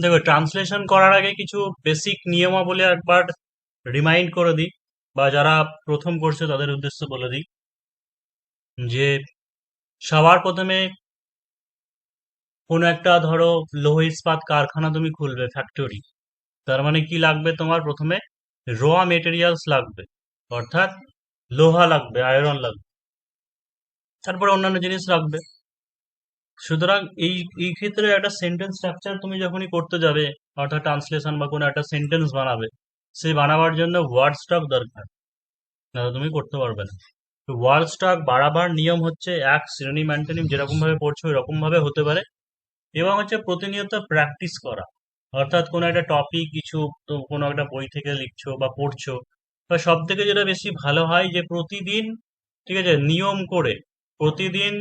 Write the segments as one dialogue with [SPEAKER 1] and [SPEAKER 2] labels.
[SPEAKER 1] দেখো, ট্রান্সলেশন করার আগে কিছু বেসিক নিয়মাবলী একবার রিমাইন্ড করে দিই, বা যারা প্রথম করছে তাদের উদ্দেশ্যে বলে দিই যে সবার প্রথমে কোনো একটা ধরো লৌহ ইস্পাত কারখানা তুমি খুলবে, ফ্যাক্টরি। তার মানে কি লাগবে? তোমার প্রথমে র মেটেরিয়ালস লাগবে, অর্থাৎ লোহা লাগবে, আয়রন লাগবে, তারপরে অন্যান্য জিনিস লাগবে। সুতরাং এই এই ক্ষেত্রে একটা সেন্টেন্স স্ট্রাকচার তুমি যখনই করতে যাবে, অর্থাৎ ট্রান্সলেশন বা কোনো একটা সেন্টেন্স বানাবে, সেই বানাবার জন্য ওয়ার্ড স্টক দরকার, না তুমি করতে পারবে না। তো ওয়ার্ড স্টক বাড়াবার নিয়ম হচ্ছে এক, সিনোনিম অ্যান্টোনিম যেরকম ভাবে পড়ছো এরকম ভাবে হতে পারে, এবং হচ্ছে প্রতিনিয়ত প্র্যাকটিস করা। অর্থাৎ কোনো একটা টপিক কিছু, তো কোনো একটা বই থেকে লিখছো বা পড়ছো, বা সব থেকে যেটা বেশি ভালো হয় যে প্রতিদিন, ঠিক আছে, নিয়ম করে প্রতিদিন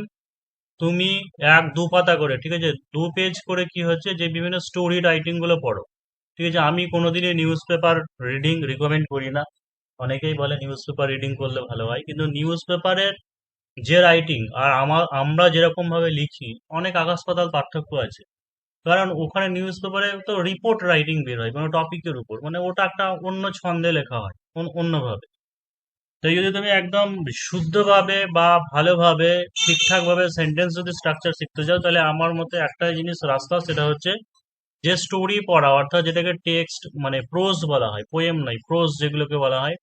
[SPEAKER 1] তুমি এক দু পাতা করে, ঠিক আছে, দু পেজ করে কি হচ্ছে যে বিভিন্ন স্টোরি রাইটিং গুলো পড়ো। ঠিক আছে, আমি কোনোদিনই নিউজ পেপার রিডিং রিকমেন্ড করি না। অনেকেই বলে নিউজ পেপার রিডিং করলে ভালো হয়, কিন্তু নিউজ পেপারের যে রাইটিং আর আমরা যেরকম ভাবে লিখি, অনেক আকাশ পাতাল পার্থক্য আছে। কারণ ওখানে নিউজ পেপারে তো রিপোর্ট রাইটিং বের হয় কোনো টপিকের উপর, মানে ওটা একটা অন্য ছন্দে লেখা হয়, অন্যভাবে। তাই যদি তুমি একদম শুদ্ধভাবে বা ভালোভাবে ঠিকঠাক ভাবে সেন্টেন্স যদি স্ট্রাকচার শিখতে চাও, তাহলে আমার মতে একটাই জিনিস রাস্তা, সেটা হচ্ছে যে স্টোরি পড়া, অর্থাৎ যেটাকে টেক্সট মানে প্রোজ বলা হয়, পোয়েম নয়, প্রোজ যেগুলোকে বলা হয়।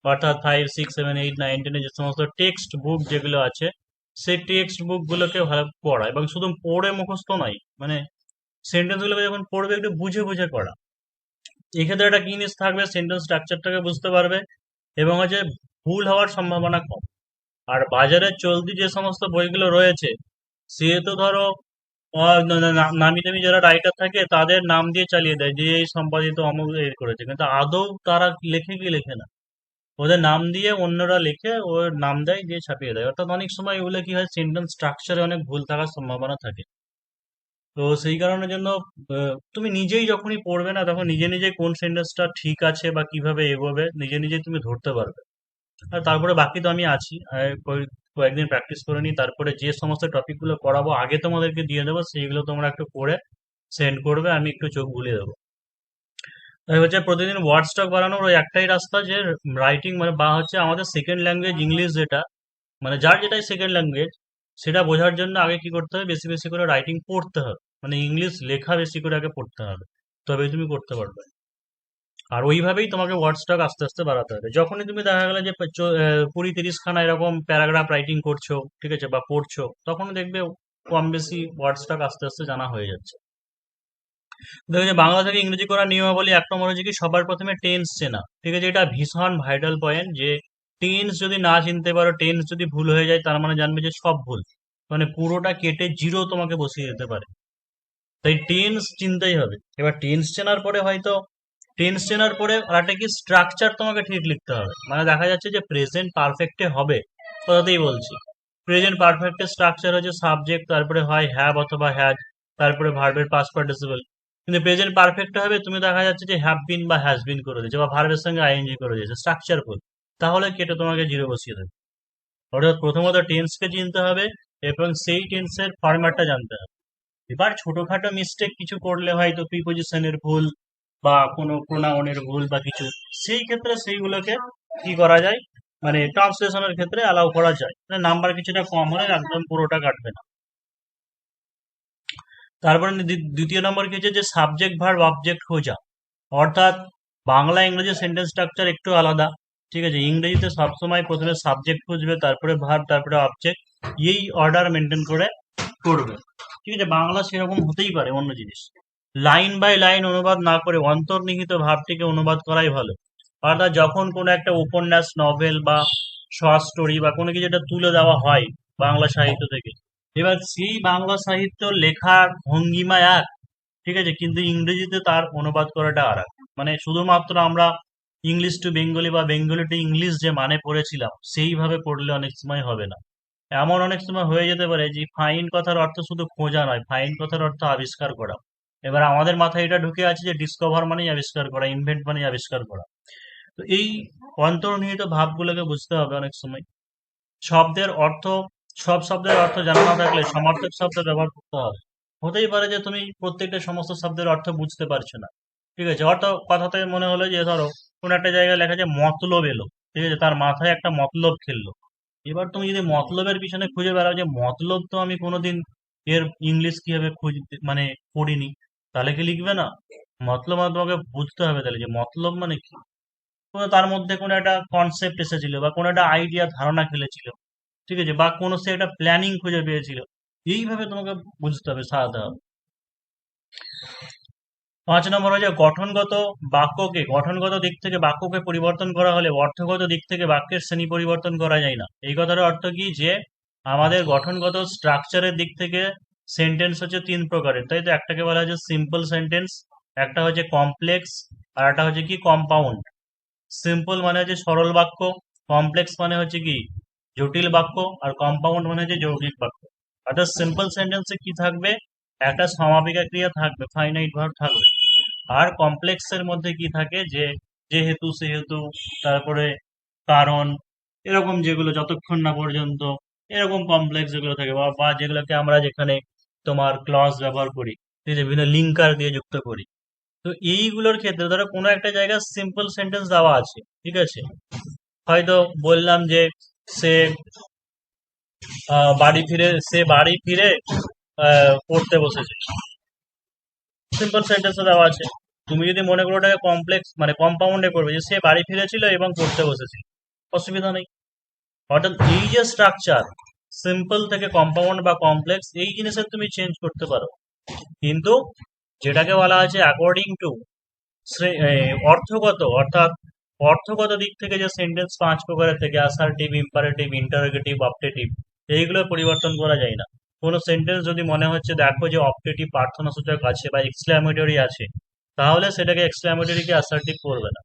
[SPEAKER 1] অর্থাৎ 5, 6, 7, 8, 9, 10 যে সমস্ত টেক্সট বুক যেগুলো আছে, সেই টেক্সট বুক গুলোকে ভালো পড়া, এবং শুধু পড়ে মুখস্থ নয়, মানে সেন্টেন্স গুলোকে যখন পড়বে একটু বুঝে বুঝে পড়া। এক্ষেত্রে একটা কি জিনিস থাকবে, সেন্টেন্স স্ট্রাকচারটাকে বুঝতে পারবে, এবং হচ্ছে ভুল হওয়ার সম্ভাবনা কম। আর বাজারে চলতি যে সমস্ত বইগুলো রয়েছে, সে তো ধরো নামি দামি যারা রাইটার থাকে তাদের নাম দিয়ে চালিয়ে দেয়, যে এই সম্পাদিত অমুক এর করেছে, কিন্তু আদৌ তারা লেখে কি লেখে না। ওদের নাম দিয়ে অন্যরা লিখে ওর নাম দেয়, দিয়ে ছাপিয়ে দেয়। অর্থাৎ অনেক সময় এগুলো কি হয়, সেন্টেন্স স্ট্রাকচারে অনেক ভুল থাকার সম্ভাবনা থাকে। তো সেই কারণের জন্য তুমি নিজেই যখনই পড়বে না, তখন নিজে নিজে কোন সেন্টেন্সটা ঠিক আছে বা কিভাবে এগোবে নিজে নিজে তুমি ধরতে পারবে। আর তারপরে বাকি তো আমি আছি, কয়েকদিন প্র্যাকটিস করে নিই, তারপরে যে সমস্ত টপিকগুলো করাবো আগে তোমাদেরকে দিয়ে দেবো, সেইগুলো তোমরা একটু করে সেন্ড করবে, আমি একটু চোখ বুলিয়ে দেবো। তাই হচ্ছে প্রতিদিন ওয়ার্ড স্টক বাড়ানোর ওই একটাই রাস্তা, যে রাইটিং মানে বা হচ্ছে আমাদের সেকেন্ড ল্যাঙ্গুয়েজ ইংলিশ যেটা, মানে যার যেটাই সেকেন্ড ল্যাঙ্গুয়েজ, সেটা বোঝার জন্য আগে কি করতে হবে, বেশি বেশি করে রাইটিং পড়তে হবে, মানে ইংলিশ লেখা বেশি করে আগে পড়তে হবে, তবেই তুমি করতে পারবে। আর ওইভাবেই তোমাকে ওয়ার্ড স্টক আস্তে আস্তে বাড়াতে হবে। যখনই তুমি দেখা গেল যে 20-30 খানা এরকম প্যারাগ্রাফ রাইটিং করছো, ঠিক আছে, বা পড়ছো, তখন দেখবে কম বেশি ওয়ার্ড স্টক আস্তে আস্তে জানা হয়ে যাচ্ছে। দেখো, যে বাংলা থেকে ইংরেজি করার নিয়মাবলী 1 নম্বর হচ্ছে কি, সবার প্রথমে টেন্স চেনা। ঠিক আছে, এটা ভীষণ ভাইটাল পয়েন্ট, যে টেন্স যদি না চিনতে পারো, টেন্স যদি ভুল হয়ে যায়, তার মানে জানবে যে সব ভুল, মানে পুরোটা কেটে জিরো তোমাকে বসিয়ে দিতে পারে। তাই টেন্স চিনতেই হবে। এবার টেন্স চেনার পরে আরেকটা কি, স্ট্রাকচার তোমাকে ঠিক লিখতে হবে। মানে দেখা যাচ্ছে যে প্রেজেন্ট পারফেক্টে হবে, কথাতেই বলছি, প্রেজেন্ট পারফেক্টের স্ট্রাকচার হচ্ছে সাবজেক্ট, তারপরে হয় হ্যাভ অথবা হ্যাজ, তারপরে ভার্বের পাস্ট পার্টিসিপল। কিন্তু প্রেজেন্ট পারফেক্টে হবে, তুমি দেখা যাচ্ছে যে হ্যাভ বিন বা হ্যাজ বিন করে দিয়েছে, বা ভার্বের সঙ্গে আইএনজি করে দিয়েছে, স্ট্রাকচার ভুল, তাহলে কেটে তোমাকে জিরো বসিয়ে দেবে। অর্থাৎ প্রথমত টেন্সকে চিনতে হবে, এবং সেই টেন্সের ফরম্যাটটা জানতে হবে। এবার ছোটখাটো মিস্টেক কিছু করলে, হয়তো প্রিপোজিশনের ভুল বা কোনো প্রোনাউনের ভুল বা কিছু, সেই ক্ষেত্রে সেইগুলোকে কি করা যায়, মানে ট্রান্সলেশনের ক্ষেত্রে অ্যালাউ করা যায়, মানে নাম্বার কিছুটা কম হলে একদম পুরোটা কাটবে না। তারপরে দ্বিতীয় নম্বর কি হচ্ছে, যে সাবজেক্ট ভার্ব অবজেক্ট খোঁজা। অর্থাৎ বাংলা ইংরেজি সেন্টেন্স স্ট্রাকচার একটু আলাদা। ঠিক আছে, ইংরেজিতে সবসময় প্রথমে সাবজেক্ট খুঁজবে, তারপরে ভার্ব, তারপরে অবজেক্ট, এই অর্ডার মেনটেন করে করবে। ঠিক আছে, বাংলা সেরকম হতেই পারে অন্য জিনিস। লাইন বাই লাইন অনুবাদ না করে অন্তর্নিহিত ভাবটিকে অনুবাদ করাই ভালো। অর্থাৎ যখন কোনো একটা উপন্যাস, নভেল বা শর্ট স্টোরি বা কোনো কিছু একটা তুলে দেওয়া হয় বাংলা সাহিত্য থেকে, এবার সেই বাংলা সাহিত্য লেখার ভঙ্গিমা এক, ঠিক আছে, কিন্তু ইংরেজিতে তার অনুবাদ করাটা আর এক। মানে শুধুমাত্র আমরা ইংলিশ টু বেঙ্গলি বা বেঙ্গলি টু ইংলিশ যে মানে পড়েছিলাম, সেইভাবে পড়লে অনেক সময় হবে না। এমন অনেক সময় হয়ে যেতে পারে যে ফাইন কথার অর্থ শুধু খোঁজা নয়, ফাইন কথার অর্থ আবিষ্কার করা। এবার আমাদের মাথায় এটা ঢুকে আছে যে ডিসকভার মানেই আবিষ্কার করা, ইনভেন্ট মানেই আবিষ্কার করা। তো এই অন্তর্নিহিত ভাবগুলোকে বুঝতে হবে অনেক সময়। শব্দের অর্থ, সব শব্দের অর্থ জানা না থাকলে সমার্থক শব্দ ব্যবহার করতে হবে। হতেই পারে যে তুমি প্রত্যেকটা সমস্ত শব্দের অর্থ বুঝতে পারছো না, ঠিক আছে। অর্থ কথাতে মনে হলো যে ধরো কোন একটা জায়গায় লেখা আছে মতলব এলো, ঠিক আছে, তার মাথায় একটা মতলব খেললো। এবার তুমি যদি মতলবের পিছনে খুঁজে বেড়াও যে মতলব তো আমি কোনোদিন এর ইংলিশ কিভাবে মানে পড়িনি, তাহলে কি লিখবে না? মতলব মানে তোমাকে বুঝতে হবে তাহলে যে মতলব মানে কি। কোনো তার মধ্যে কোনো একটা কনসেপ্ট এসেছিল বা কোনো একটা আইডিয়া ধারণা খেলেছিল, ঠিক আছে, বা কোনো সে একটা প্ল্যানিং খুঁজে পেয়েছিল, এইভাবে তোমাকে বুঝতে হবে, সাজাতে হবে। 5 নম্বর হচ্ছে গঠনগত বাক্যকে, গঠনগত দিক থেকে বাক্যকে পরিবর্তন করা হলে অর্থগত দিক থেকে বাক্যের শ্রেণী পরিবর্তন করা যায় না। এই কথার অর্থ কি, যে আমাদের গঠনগত স্ট্রাকচারের দিক থেকে সেন্টেন্স হচ্ছে 3 প্রকারের, তাই তো। একটাকে বলা হচ্ছে সিম্পল সেন্টেন্স, একটা হচ্ছে কমপ্লেক্স, আর একটা হচ্ছে কি কম্পাউন্ড। সিম্পল মানে হচ্ছে সরল বাক্য, কমপ্লেক্স মানে হচ্ছে কি জটিল বাক্য, আর কম্পাউন্ড মানে হচ্ছে যৌগিক বাক্য। অর্থাৎ সিম্পল সেন্টেন্সে কি থাকবে, একটা সমাপিকা ক্রিয়া থাকবে, ফাইনাইট ভার্ব থাকবে। আর কমপ্লেক্সের মধ্যে কি থাকে, যে যেহেতু সেহেতু, তারপরে কারণ, এরকম যেগুলো যতক্ষণ না পর্যন্ত, এরকম কমপ্লেক্স যেগুলো থাকে, বা যেগুলোকে আমরা যেখানে তোমার ক্লজ ব্যবহার করি, ঠিক আছে, বিভিন্ন লিঙ্কার দিয়ে যুক্ত করি। তো এইগুলোর ক্ষেত্রে ধরো কোনো একটা জায়গায় সিম্পল সেন্টেন্স দেওয়া আছে, ঠিক আছে, হয়তো বললাম যে সে বাড়ি ফিরে পড়তে বসেছে, সিম্পল সেন্টেন্সে দেওয়া আছে। তুমি যদি মনে করো ওটাকে কমপ্লেক্স মানে কম্পাউন্ডে করবে, যে সে বাড়ি ফিরেছিল এবং পড়তে বসেছিল, অসুবিধা নেই। অর্থাৎ এই যে স্ট্রাকচার, সিম্পল থেকে কম্পাউন্ড বা কমপ্লেক্স, এই জিনিসের তুমি চেঞ্জ করতে পারো, কিন্তু যেটাকে বলা আছে অ্যাকর্ডিং টু অর্থগত, অর্থাৎ অর্থগত দিক থেকে যে সেন্টেন্স 5 প্রকারের থেকে অ্যাসার্টিভ, ইম্পারেটিভ, ইন্টারোগেটিভ, অপটেটিভ, এইগুলো পরিবর্তন করা যায় না। কোনো সেন্টেন্স যদি মনে হচ্ছে দেখো যে অপটেটিভ প্রার্থনাসূচক আছে বা এক্সক্লামেটরি আছে, তাহলে সেটাকে এক্সক্লামেটরিকে অ্যাসার্টিভ করবে না,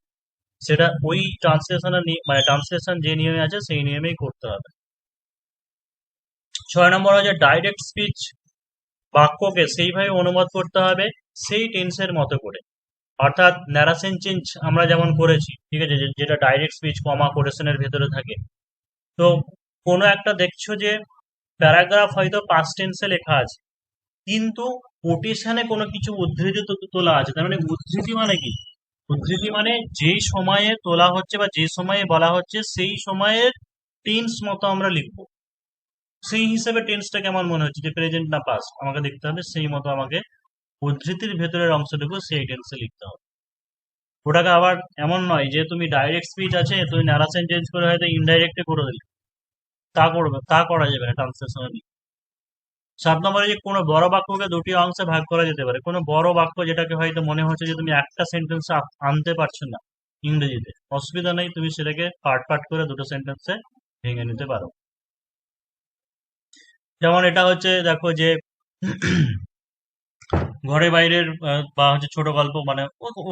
[SPEAKER 1] সেটা ওই ট্রান্সলেশনের মানে ট্রান্সলেশন যে নিয়মে আছে সেই নিয়মেই করতে হবে। 6 নম্বর হচ্ছে ডাইরেক্ট স্পিচ, বাক্যকে সেইভাবে অনুবাদ করতে হবে সেই টেন্সের মতো করে। অর্থাৎ ন্যারেশন চেঞ্জ আমরা যেমন করেছি, ঠিক আছে, যেটা ডাইরেক্ট স্পিচ কমা কোটেশনের ভেতরে থাকে। তো কোনো একটা দেখছো যে প্যারাগ্রাফ হয়তো পাস্ট টেন্সে লেখা আছে, কিন্তু কোটেশনে কোনো কিছু উদ্ধৃতি তোলা আছে। তার মানে উদ্ধৃতি মানে কি, উদ্ধৃতি মানে যেই সময়ে তোলা হচ্ছে বা যে সময়ে বলা হচ্ছে সেই সময়ের টেন্স মতো আমরা লিখবো। সেই হিসেবে টেন্সটা কেমন মনে হচ্ছে, যে প্রেজেন্ট না পাস্ট, আমাকে দেখতে হবে সেই মতো আমাকে উদ্ধৃতির ভেতরের অংশটুকু সেই টেন্সে লিখতে হবে। ওটাকে আবার এমন নয় যে তুমি ডাইরেক্ট স্পিচ আছে তুমি ন্যারেশন চেঞ্জ করে হয়তো ইনডাইরেক্টে করে দিলে, তা করা যাবে না ট্রান্সলেশনে। 7 নম্বরে যে কোনো বড় বাক্যকে দুটি অংশে ভাগ করা যেতে পারে। কোনো বড় বাক্য যেটাকে হয়তো মনে হচ্ছে যে তুমি একটা সেন্টেন্স আনতে পারছো না ইংরেজিতে, অসুবিধা নেই, তুমি সেটাকে পার্ট পার্ট করে দুটো সেন্টেন্সে ভেঙে নিতে পারো। যেমন এটা হচ্ছে দেখো যে ঘরে বাইরের বা হচ্ছে ছোট গল্প, মানে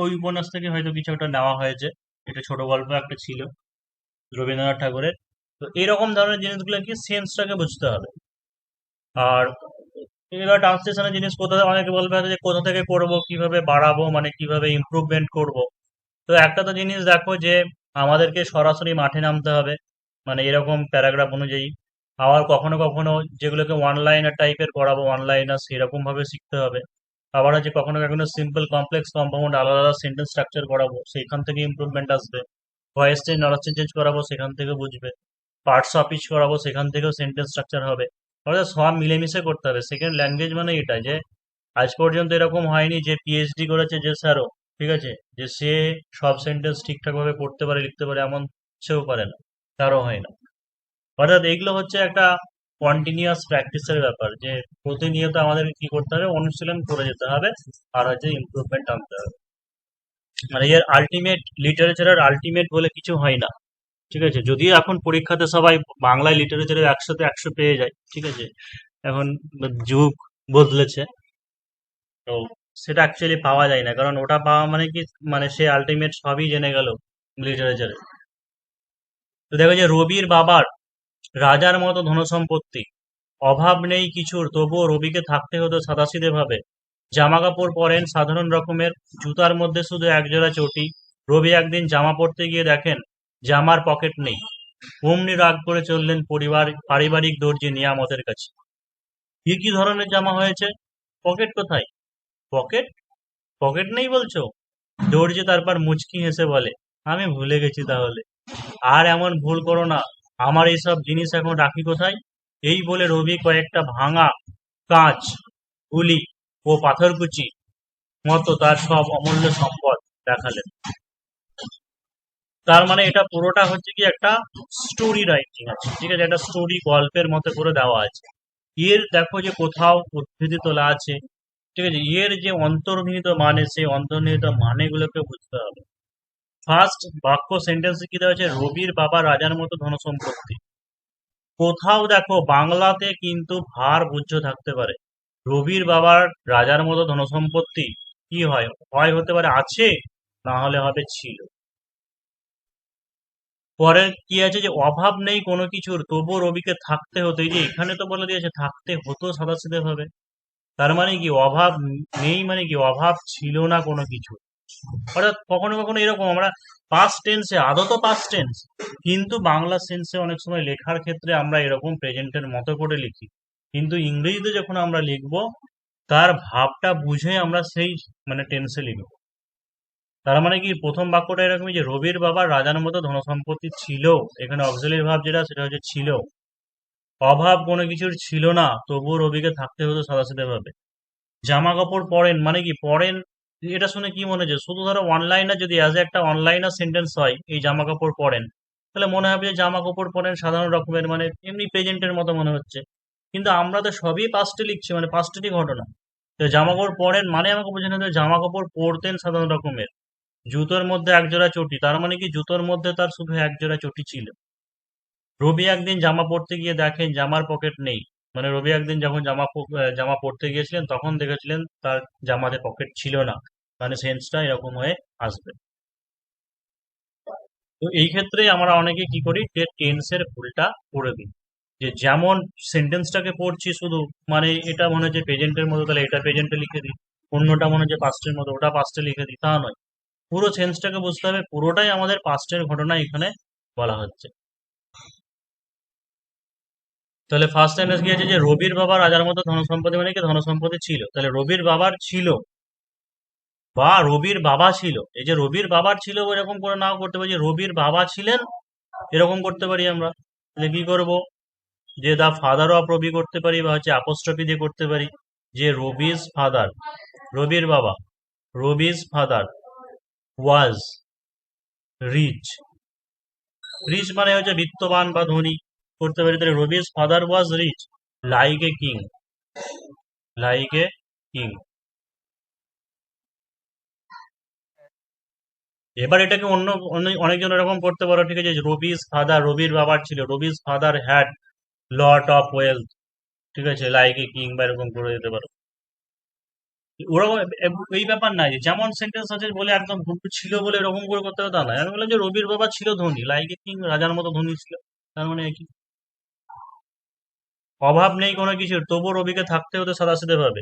[SPEAKER 1] ওই উপন্যাস থেকে হয়তো কিছু একটা নেওয়া হয়েছে। এটা ছোট গল্প একটা ছিল রবীন্দ্রনাথ ঠাকুরের। তো এরকম ধরনের জিনিসগুলো কি সেন্সটাকে বুঝতে হবে। আর এবার ট্রান্সলেশনের জিনিস কোথা অনেকে বলবে হয়তো যে কোথা থেকে করব, কিভাবে বাড়াবো, মানে কিভাবে ইমপ্রুভমেন্ট করব। তো একটা তো জিনিস দেখো যে আমাদেরকে সরাসরি মাঠে নামতে হবে, মানে এরকম প্যারাগ্রাফ অনুযায়ী। আবার কখনো কখনো যেগুলোকে ওয়ান লাইনার টাইপের করাবো, ওয়ান লাইনার সেরকম ভাবে শিখতে হবে। আবার হচ্ছে কখনো কখনো সিম্পল, কমপ্লেক্স, কম্পাউন্ড আলাদা আলাদা সেন্টেন্স স্ট্রাকচার করাবো, সেখান থেকে ইমপ্রুভমেন্ট আসবে। ভয়েস চেঞ্জ, নার্স চেঞ্জ করাবো, সেখান থেকে বুঝবে। পার্টস অফ স্পিচ করাবো, সেখান থেকেও সেন্টেন্স স্ট্রাকচার হবে। অর্থাৎ সব মিলেমিশে করতে হবে। সেকেন্ড ল্যাঙ্গুয়েজ মানে এটা, যে আজ পর্যন্ত এরকম হয়নি যে পিএইচডি করেছে যে স্যারও, ঠিক আছে, যে সে সব সেন্টেন্স ঠিকঠাক ভাবে পড়তে পারে, লিখতে পারে, এমন সেও পারে না, তারও হয় না। অর্থাৎ এইগুলো হচ্ছে একটা কন্টিনিউয়াস প্র্যাকটিসের ব্যাপার, যে প্রতিনিয়ত আমাদের কি করতে হবে, অনুশীলন করে যেতে হবে, আর হচ্ছে ইমপ্রুভমেন্ট আনতে হবে। মানে এর আলটিমেট, লিটারেচারের আলটিমেট বলে কিছু হয় না, ঠিক আছে। যদিও এখন পরীক্ষাতে সবাই বাংলায় লিটারেচারে 100-তে 100 পেয়ে যায়, ঠিক আছে, এখন যুগ বদলেছে। তো সেটা অ্যাকচুয়ালি পাওয়া যায় না, কারণ ওটা পাওয়া মানে কি, মানে সে আলটিমেট সবই জেনে গেল লিটারেচারে। তো দেখো যে রবির বাবার রাজার মতো ধনসম্পত্তি, অভাব নেই কিছুর, তবুও রবিকে থাকতে হতো সাদাসিধে ভাবে। জামা কাপড় পরেন সাধারণ রকমের, জুতার মধ্যে শুধু একজোড়া চটি। রবি একদিন জামা পরতে গিয়ে দেখেন জামার পকেট নেই। অমনি রাগ করে চললেন পারিবারিক দর্জি নিয়ামতের কাছে। কি কি ধরনের জামা হয়েছে, পকেট কোথায়? পকেট? পকেট নেই বলছো? দর্জি তারপর মুচকি হেসে বলে, আমি ভুলে গেছি তাহলে। আর এমন ভুল করো না, আমার এইসব জিনিস এখন রাখি কোথায়? এই বলে রবি কয়েকটা ভাঙা কাঁচ, গুলি ও পাথরকুচি মতো তার সব অমূল্য সম্পদ দেখালেন। তার মানে এটা পুরোটা হচ্ছে কি একটা স্টোরি রাইটিং আছে, ঠিক আছে, একটা স্টোরি গল্পের মতো করে দেওয়া আছে। এর দেখো যে কোথাও উদ্ধৃতি তোলা আছে, ঠিক আছে, এর যে অন্তর্নিহিত মানে, সেই অন্তর্নিহিত মানেগুলোকে বুঝতে হবে। ফার্স্ট বাক্য সেন্টেন্সে কি দেওয়া আছে? রবির বাবা রাজার মতো ধনসম্পত্তি। কোথাও দেখো বাংলাতে কিন্তু ভার বুঝ্য থাকতে পারে। রবির বাবার রাজার মতো ধনসম্পত্তি কি হয়? হয় হতে পারে আছে, না হলে হবে ছিল। পরে কি আছে যে অভাব নেই কোনো কিছুর, তবুও রবিকে থাকতে হতো। এই যে এখানে তো বলে দিয়েছে থাকতে হতো সাদাসিধে ভাবে। তার মানে কি অভাব নেই, মানে কি অভাব ছিল না কোনো কিছু। অর্থাৎ কখনো কখনো এরকম আমরা পাস্ট টেন্সে, আদত পাস্ট টেন্স, কিন্তু বাংলা সেন্সে অনেক সময় লেখার ক্ষেত্রে আমরা এরকম প্রেজেন্টের মতো করে লিখি। কিন্তু ইংরেজিতে যখন আমরা লিখব, তার ভাবটা বুঝে আমরা সেই মানে টেন্সে লিখব। তার মানে কি প্রথম বাক্যটা এরকমই যে রবির বাবার রাজার মতো ধনসম্পত্তি ছিল। এখানে অক্সিলারি ভাব যেটা সেটা হচ্ছে ছিল। অভাব কোনো কিছুর ছিল না, তবুও রবিকে থাকতে হতো সাদাসিধে ভাবে। জামা কাপড় পরেন মানে কি পরেন, এটা শুনে কি মনে হচ্ছে? শুধু ধরো অনলাইনে যদি অ্যাজ একটা অনলাইনার সেন্টেন্স হয় এই জামা কাপড় পরেন, তাহলে মনে হবে যে জামা কাপড় পরেন সাধারণ রকমের, মানে এমনি প্রেজেন্টের মতো মনে হচ্ছে। কিন্তু আমরা তো সবই পাস্টে লিখছি, মানে পাস্টেরই ঘটনা। তো জামা কাপড় পরেন মানে আমাকে বোঝানো যায় জামা কাপড় পরতেন সাধারণ রকমের। জুতোর মধ্যে একজোড়া চটি, তার মানে কি জুতোর মধ্যে তার শুধু একজোড়া চটি ছিল। রবি একদিন জামা পরতে গিয়ে দেখেন জামার পকেট নেই। মানে রবি একদিন যখন জামা পরতে গিয়েছিলেন তখন দেখেছিলেন তার জামাতে পকেট ছিল না। মানে সেন্সটা এরকম হয়ে আসবে। তো এই ক্ষেত্রে আমরা অনেকে কি করি যে টেন্সের ভুলটা করে দিই, যে যেমন সেন্টেন্সটাকে পড়ছি শুধু, মানে এটা মনে হচ্ছে প্রেজেন্টের মতো, তাহলে এটা প্রেজেন্টে লিখে দিই। অন্যটা মনে হচ্ছে পাস্টের মতো, ওটা পাস্টে লিখে দিই। তা নয়, পুরো সেন্সটাকে বুঝতে হবে, পুরোটাই আমাদের পাস্টের ঘটনা এখানে বলা হচ্ছে। তাহলে ফার্স্ট সেন্টেন্স কি আছে যে রবির বাবা রাজার মতো ধনসম্পত্তি, মানে কি ধনসম্পত্তি ছিল। তাহলে রবির বাবার ছিল বা রবির বাবা ছিল। এই যে রবির বাবার ছিল এরকম করে নাও করতে পারি, যে রবির বাবা ছিলেন এরকম করতে পারি আমরা। তাহলে কি করব? যে দা ফাদার অফ রবি করতে পারি, বা হচ্ছে অ্যাপোস্ট্রফি দিয়ে করতে পারি, যে রবিজ ফাদার, রবির বাবা, Rabi's father was rich. Rich মানে হচ্ছে বিত্তবান বা ধনী, করতে পারি। তাহলে Rabi's father was rich like a king, like a king. এবার এটাকে অন্য অনেকজন এরকম করতে পারো, ঠিক আছে, রবিজ ফাদার, রবির বাবার ছিল, Rabi's father had lot of wealth, ঠিক আছে, লাইক এ কিং, বা এরকম করে দিতে পারো। ওরকম এই ব্যাপার নাই যে যেমন সেন্টেন্স আছে বলে একদম ভুল ছিল বলে এরকম করে করতে হবে তা নয়। আমি বললাম যে রবির বাবা ছিল ধনী, লাইক এ কিং, রাজার মতো ধনী ছিল। তার মানে কি অভাব নেই কোনো কিছুর, তবুও রবিকে থাকতে হতো সাদাসিধে ভাবে।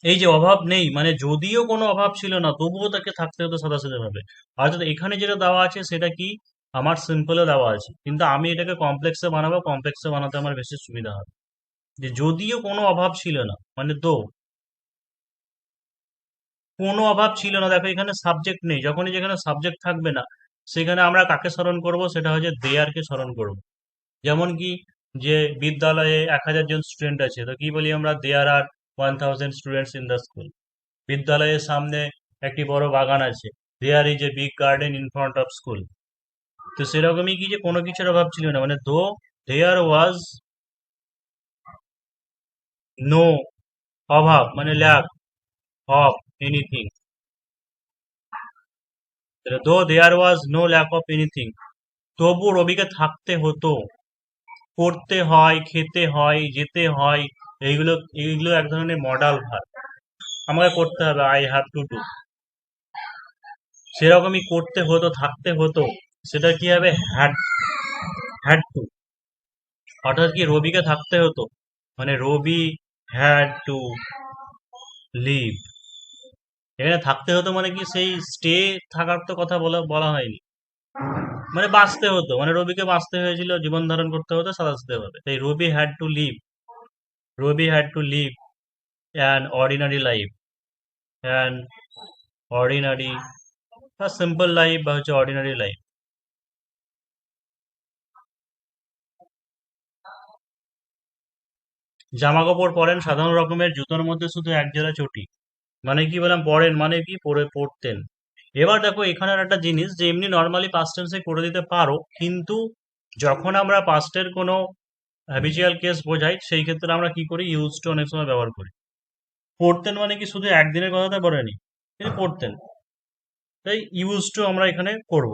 [SPEAKER 1] এই যে অভাব নেই মানে যদিও কোনো অভাব ছিল না তবুও তাকে থাকতে হতো সাদাসিধে ভাবে। অর্থাৎ এখানে যেটা দেওয়া আছে সেটা কি আমার সিম্পলে দেওয়া আছে, কিন্তু আমি এটাকে কমপ্লেক্সে বানাবো, কমপ্লেক্সে বানাতে আমার বেশি সুবিধা হবে। যে যদিও কোনো অভাব ছিল না, মানে তো কোনো অভাব ছিল না। দেখো এখানে সাবজেক্ট নেই, যখনই যেখানে সাবজেক্ট থাকবে না সেখানে আমরা কাকে স্মরণ করব? সেটা হচ্ছে দেয়ারকে স্মরণ করব। যেমন কি যে বিদ্যালয়ে 1000 জন স্টুডেন্ট আছে, তো কি বলি আমরা? There are 1000 students in the school. বিদ্যালয়ের সামনে একটি বড় বাগান আছে, there is a big garden in front of school. তো সেরকমই কি যে কোনো কিছুর অভাব ছিল না, মানে দো দেয়ার ওয়াজ নো অভাব, মানে lack of anything. Though there was no lack of anything, তবু রবিকে থাকতে হতো। পড়তে হয়, খেতে হয়, যেতে হয়, এইগুলো এইগুলো এক ধরনের মডাল ভার্ব। আমাকে করতে হবে, আই হ্যাভ টু ডু। সেরকমই করতে হতো, থাকতে হতো, সেটা কি হবে? Had, had to. অর্থাৎ কি রবিকে থাকতে হতো, মানে রবি হ্যাড টু লিভ। এখানে থাকতে হতো মানে কি সেই স্টে থাকার তো কথা বলা বলা হয়নি, মানে বাঁচতে হতো, মানে রবিকে বাঁচতে হয়েছিল, জীবন ধারণ করতে হতো সাদাসিধে ভাবে। তাই Rabi had to live, Rabi had to live an ordinary life, an ordinary বা সিম্পল লাইফ বা হচ্ছে অর্ডিনারি লাইফ। জামা কাপড় পরেন সাধারণ রকমের, জুতোর মধ্যে শুধু এক জোড়া চটি। মানে কি বললাম পরেন মানে কি পরতেন। এবার দেখো এখানের একটা জিনিস যে এমনি নর্মালি পাস্ট টেন্সে করে দিতে পারো, কিন্তু যখন আমরা পাস্টের কোনো হ্যাবিচুয়াল কেস বোঝাই সেই ক্ষেত্রে আমরা কি করি, ইউজ টু অনেক সময় ব্যবহার করি। পড়তেন মানে কি শুধু একদিনের কথাটা বলেনি, তিনি পড়তেন, তাই ইউজ টু আমরা এখানে করব।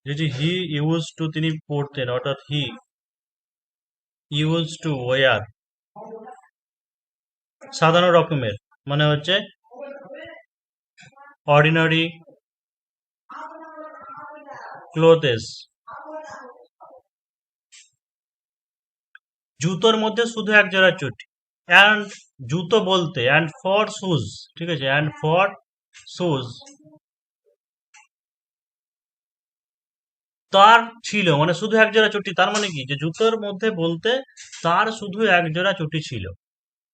[SPEAKER 1] যে হি ইউজ টু তিনি পড়তেন, অর্থাৎ হি ইউজ টু ওয়ার সাধারণ রকমের, মানে হচ্ছে অর্ডিনারি ক্লোথেস। জুতোর মধ্যে শুধু এক জোড়া চটি, অ্যান্ড জুতো বলতে অ্যান্ড ফর শুজ, ঠিক আছে, অ্যান্ড ফর শুজ তার ছিল, মানে শুধু এক জোড়া চটি, তার মানে কি যে জুতোর মধ্যে বলতে তার শুধু এক জোড়া চটি ছিল।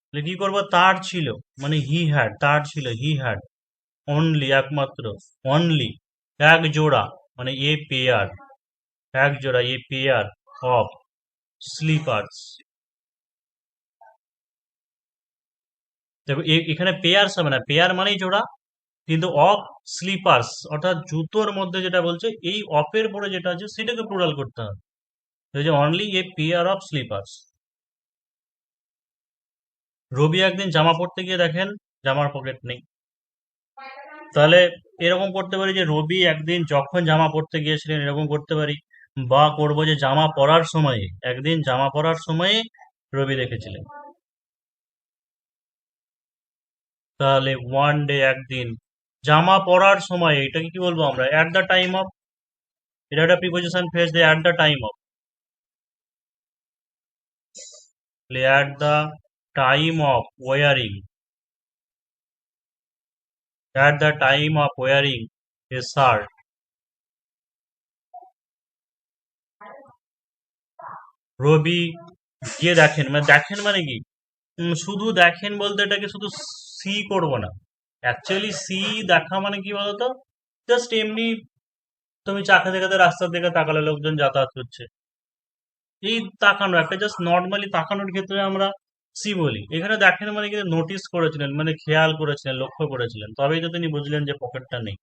[SPEAKER 1] তাহলে কি করবো, তার ছিল মানে হি হ্যাড, তার ছিল হি হ্যাড অনলি একমাত্র, অনলি এক জোড়া মানে এ পেয়ার, এক জোড়া এ পেয়ার অফ স্লিপার্স। দেখো এখানে পেয়ার্স হবে না, পেয়ার মানেই জোড়া, কিন্তু অফ স্লিপার্স অর্থাৎ জুতোর মধ্যে যেটা বলছে এই অফের পরে যেটা আছে সেটাকে প্লুরাল করতে হবে, এই যে only a pair of slippers. Rabi একদিন জামা পরতে গিয়ে দেখেন জামার পকেট নেই। তাহলে এরকম করতে পারি যে রবি একদিন যখন জামা পরতে গিয়েছিলেন, এরকম করতে পারি। বা করবো যে জামা পরার সময়ে, একদিন জামা পরার সময়ে রবি দেখেছিলেন। তাহলে ওয়ান ডে একদিন জামা পরার সময়, এটাকে কি বলবো আমরা, অ্যাট দ্য টাইম অফ, এটা একটা প্রিপোজিশন ফ্রেজ দিয়ে at the time of, at the time of wearing, at the time of wearing a shirt. Rabi গিয়ে দেখেন, মানে দেখেন মানে কি, শুধু দেখেন বলতে এটাকে শুধু সি করবো না। অ্যাকচুয়ালি সি দেখা মানে কি বলতো, জাস্ট এমনি তুমি চা খেতে খেতে রাস্তার দিকে তাকালে লোকজন যাতায়াত করছে, এই তাকানো, একটা জাস্ট নর্মালি তাকানোর ক্ষেত্রে আমরা সি বলি। এখানে দেখেন মানে কিন্তু নোটিস করেছিলেন, মানে খেয়াল করেছিলেন, লক্ষ্য করেছিলেন, তবেই তো তিনি বুঝলেন যে পকেটটা নেই।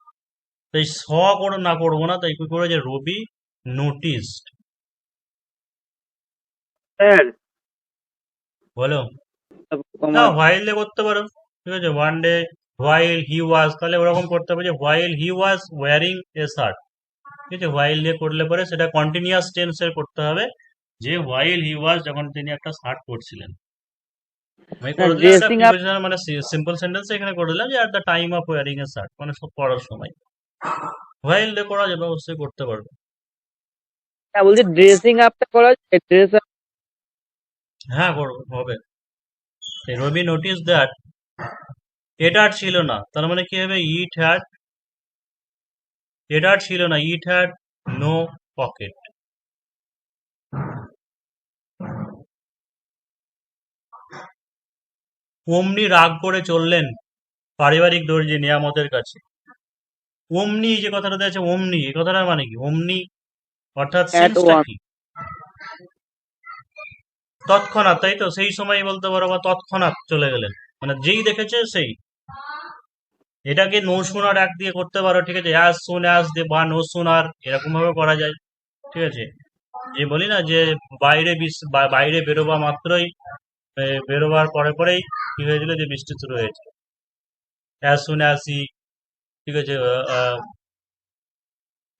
[SPEAKER 1] তাই স করে না করবো না, তাই কি করে যে রবি নোটিসড।
[SPEAKER 2] স্যার,
[SPEAKER 1] বলো। না,
[SPEAKER 2] তোমার
[SPEAKER 1] হোয়াইল দিয়ে করতে পারো, ঠিক আছে, ওয়ান ডে হোয়াইল হি ওয়াজ, তাহলে ওরকম করতে হবে যে while he was wearing a shirt, ঠিক আছে, হোয়াইল দিয়ে করলে পরে সেটা কন্টিনিউয়াস টেন্সের করতে হবে, যে হোয়াইল হি ওয়াজ যখন তিনি একটা শার্ট পরছিলেন। আমি করে দিলাম একটা
[SPEAKER 2] ড্রেসিং আপ।
[SPEAKER 1] প্রিপোজিশন মানে সিম্পল সেন্টেন্স, এখানে করে দিলাম যে at the time of wearing a shirt, মানে সব পড়ার সময়। হোয়াইল দিয়ে করা যাবে, অবশ্যই করতে পারবে।
[SPEAKER 2] বলছি ড্রেসিং আপটা করা যায়, ড্রেস আপ।
[SPEAKER 1] হ্যাঁ করবো, হবে। রবি নোটিস দ্যাট, এটা আর ছিল না, তার মানে কি হবে, ইট হ্যাড, এটা আর ছিল না, ইট হ্যাড নো পকেট। অমনি রাগ করে চললেন পারিবারিক দর্জি নিয়ামতের কাছে। অমনি যে কথাটাতে আছে অমনি, এই কথাটার মানে কি, অমনি অর্থাৎ
[SPEAKER 2] অ্যাট
[SPEAKER 1] সেন্সটা
[SPEAKER 2] ওয়ান।
[SPEAKER 1] কি, তৎক্ষণাৎ, তাই তো, সেই সময় বলতে পারো, বা তৎক্ষণাৎ চলে গেলেন, মানে যেই দেখেছে সেই। এটাকে নো সুনার এক দিয়ে করতে পারো, ঠিক আছে, অ্যাজ সুন অ্যাজ দিয়ে বা নো সুনার এরকম ভাবে করা যায়, ঠিক আছে। যে বলি না যে বাইরে বাইরে বেরোবা মাত্রই, বেরোবার পরে পরেই কি হয়েছিল, যে বৃষ্টি শুরু হয়েছে, অ্যাজ সুন অ্যাজ হি, ঠিক আছে,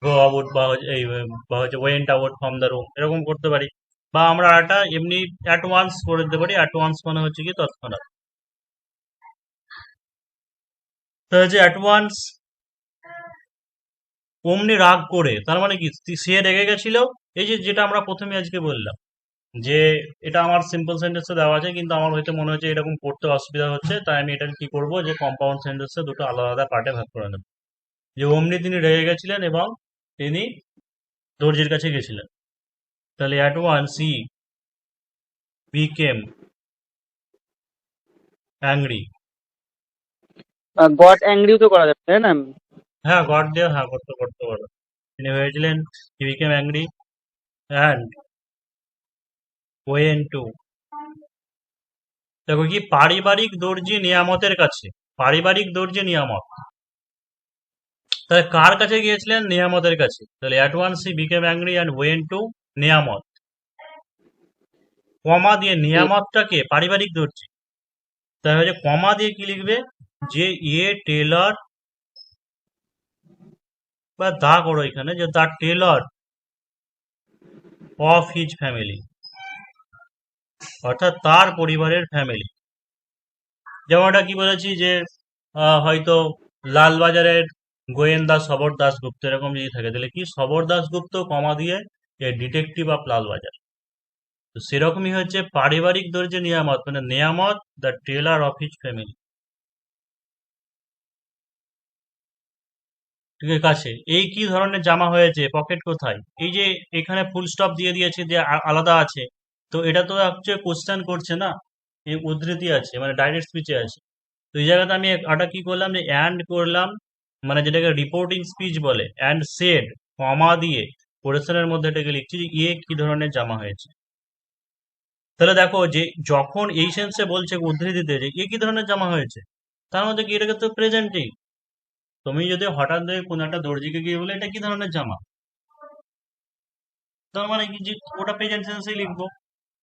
[SPEAKER 1] গো আউট বা এই বা হচ্ছে went out from the room, এরকম করতে পারি। বা আমরা একটা এমনি অ্যাট ওয়ান্স করে দিতে পারি, অ্যাট ওয়ান্স মানে হচ্ছে কি তৎক্ষণাৎ। তো হচ্ছে অ্যাট ওয়ান্স, অমনি রাগ করে, তার মানে কি সে রেগে গেছিল। এই যে যেটা আমরা প্রথমে আজকে বললাম যে এটা আমার সিম্পল সেন্টেন্সে দেওয়া আছে, কিন্তু আমার হয়তো মনে হচ্ছে এরকম পড়তে অসুবিধা হচ্ছে, তাই আমি এটাকে কি করব, যে কম্পাউন্ড সেন্টেন্সে দুটো আলাদা আলাদা পার্টে ভাগ করে নেব। যে অমনি তিনি রেগে গেছিলেন এবং তিনি দর্জির কাছে গেছিলেন, তাহলে at once he became angry,
[SPEAKER 2] got অ্যাংরিও তো করা যাবে তাই না?
[SPEAKER 1] হ্যাঁ, গড দিয়ে হ্যাঁ করতে করতে পারো। তিনি হয়েছিলেন হি became angry and went two. দেখো কি পারিবারিক দর্জি নিয়ামতের কাছে, পারিবারিক দর্জি নিয়ামত, তাহলে কার কাছে গিয়েছিলেন? নিয়ামতের কাছে। তাহলে at once he became angry and went to Niyamat, comma দিয়ে
[SPEAKER 2] ঠিক।
[SPEAKER 1] নিয়ামতটাকে পারিবারিক দর্জি, তাহলে হচ্ছে কমা দিয়ে কি লিখবে? যে এ টেলর, বা দা করো এখানে, যে the Taylor of his family, অর্থাৎ তার পরিবারের ফ্যামিলি। যেমনটা কি বলেছি যে হয়তো লালবাজারের গোয়েন্দা সবর দাশগুপ্ত, এরকম যদি থাকে তাহলে কি সবর দাশগুপ্ত কমা দিয়ে ডিটেকটিভ অফ লালবাজার। তো সেরকমই হচ্ছে পারিবারিক দর্জি নিয়ামত, মানে Niyamat the tailor of his family. ঠিক আছে, এই কি ধরনের জামা হয়েছে, পকেট কোথায়, এই যে এখানে ফুল স্টপ দিয়ে দিয়েছে যে আলাদা আছে, তো এটা তো অ্যাকচুয়ালি কোশ্চেন করছে না, এই উদ্ধৃতি আছে মানে ডাইরেক্ট স্পিচে আছে। তো এই জায়গাতে আমি একটা কি করলাম, যে অ্যান্ড করলাম, মানে যেটাকে রিপোর্টিং স্পিচ বলে, অ্যান্ড সেড কমা দিয়ে কোরেশনের মধ্যে এটাকে লিখছি যে ইয়ে কি ধরনের জামা হয়েছে। তাহলে দেখো যে যখন এই সেন্সে বলছে উদ্ধৃতিতে যে এ কি ধরনের জামা হয়েছে, তার মধ্যে কি এটাকে তো প্রেজেন্টেই। তুমি যদি হঠাৎ করে কোনো একটা দর্জিকে গিয়ে বলে এটা কি ধরনের জামা, তার মানে কি যে ওটা প্রেজেন্ট টেন্সেই লিখবো,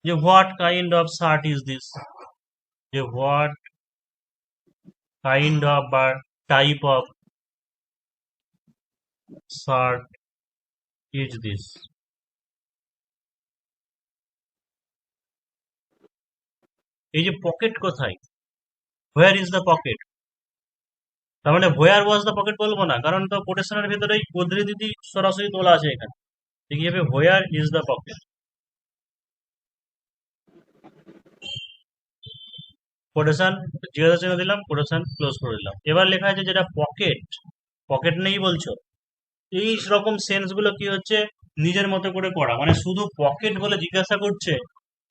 [SPEAKER 1] যে what kind of shirt is this, যে হোয়াট কাইন্ড অফ বা type of shirt is this. এই যে পকেট কোথায়, হোয়ার ইজ দ্য পকেট, তার মানে হোয়ার ওয়াজ দ্য পকেট বলবো না, কারণ তো কোটেশনের ভিতরেই উদ্ধৃতি সরাসরি তোলা আছে এখানে। তো কি হবে, where is the pocket, quotation জিজ্ঞাসা চিহ্ন দিলাম, কোটেশন ক্লোজ করে দিলাম। এবার লেখা আছে যেটা পকেট, পকেট নেই বলছো, এই রকম সেন্স গুলো কি হচ্ছে নিজের মতো করে করা, মানে শুধু পকেট বলে জিজ্ঞাসা করছে,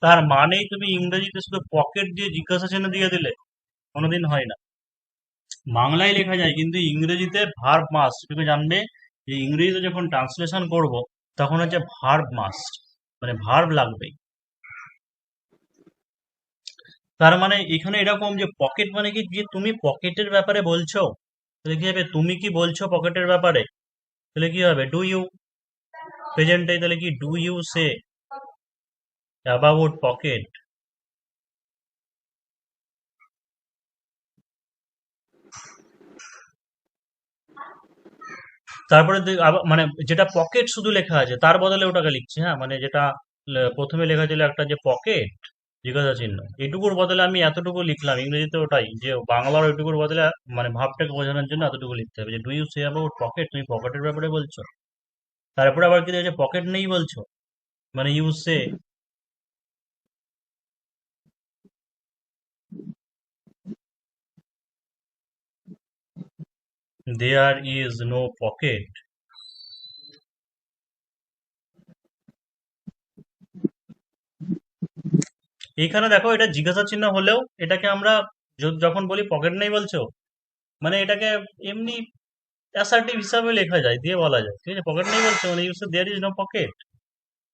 [SPEAKER 1] তার মানেই তুমি ইংরেজিতে শুধু পকেট দিয়ে জিজ্ঞাসা চিহ্ন দিয়ে দিলে কোনোদিন হয় না। বাংলায় লেখা যায় কিন্তু ইংরেজিতে ভার্ব মাস্ট, তুমি জানবে যে ইংরেজিতে যখন ট্রান্সলেশন করব তখন হচ্ছে ভার্ব মাস্ট, মানে ভার্ব লাগবে। তার মানে এখানে এরকম যে পকেট মানে কি, যে তুমি পকেটের ব্যাপারে বলছো, তাহলে কি হবে, তুমি কি বলছো পকেটের ব্যাপারে, তাহলে কি হবে, ডু ইউ, প্রেজেন্টে, তাহলে কি do you say about pocket. তারপরে মানে যেটা পকেট শুধু লেখা আছে তার বদলে ওটাকে লিখছি, হ্যাঁ, মানে যেটা প্রথমে লেখা ছিল একটা যে পকেট জিজ্ঞাসা চিহ্ন, এটুকুর বদলে আমি এতটুকু লিখলাম, ইংরেজিতে ওটাই, যে বাংলার ওইটুকুর বদলে মানে ভাবটাকে বোঝানোর জন্য এতটুকু লিখতে হবে, যে do you say about pocket, তুমি পকেটের ব্যাপারে বলছো। তারপরে আবার কি যে পকেট নেই বলছো, মানে you say there is no pocket. এইখানে দেখো এটা জিজ্ঞাসা চিহ্ন হলেও এটাকে আমরা যখন বলি পকেট নেই বলছো, মানে এটাকে এমনি অ্যাসার্টিভ হিসাবে লেখা যায়, দিয়ে বলা যায়, ঠিক আছে, পকেট নেই বলছো মানে you say there is no pocket,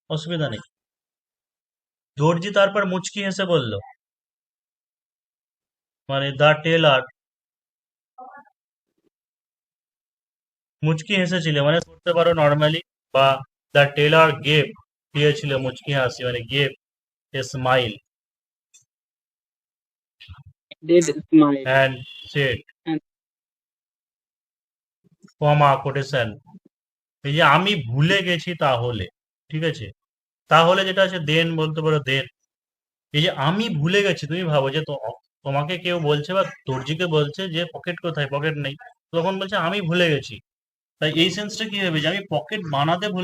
[SPEAKER 1] অসুবিধা নেই। দর্জি তারপর মুচকি হেসে বলল, মানে দ্য টেলার, মুচকি হেসেছিল মানে করতে পারো নর্মালি, বা দ্য টেলার গেভ, দিয়েছিল মুচকি হাসি, মানে gave a smile
[SPEAKER 2] Did smile
[SPEAKER 1] and said,
[SPEAKER 2] and
[SPEAKER 1] comma quotation, এই যে আমি ভুলে গেছি তাহলে, ঠিক আছে, তাহলে যেটা আছে দেন বলতে পারো দেন। এই যে আমি ভুলে গেছি, তুমি ভাবো যে তোমাকে কেউ বলছে বা দর্জিকে বলছে যে পকেট কোথায়, পকেট নেই, তখন বলছে আমি ভুলে গেছি, তাই এই সেন্সটা কি হবে, যে আমি পকেট বানাতে ভুলে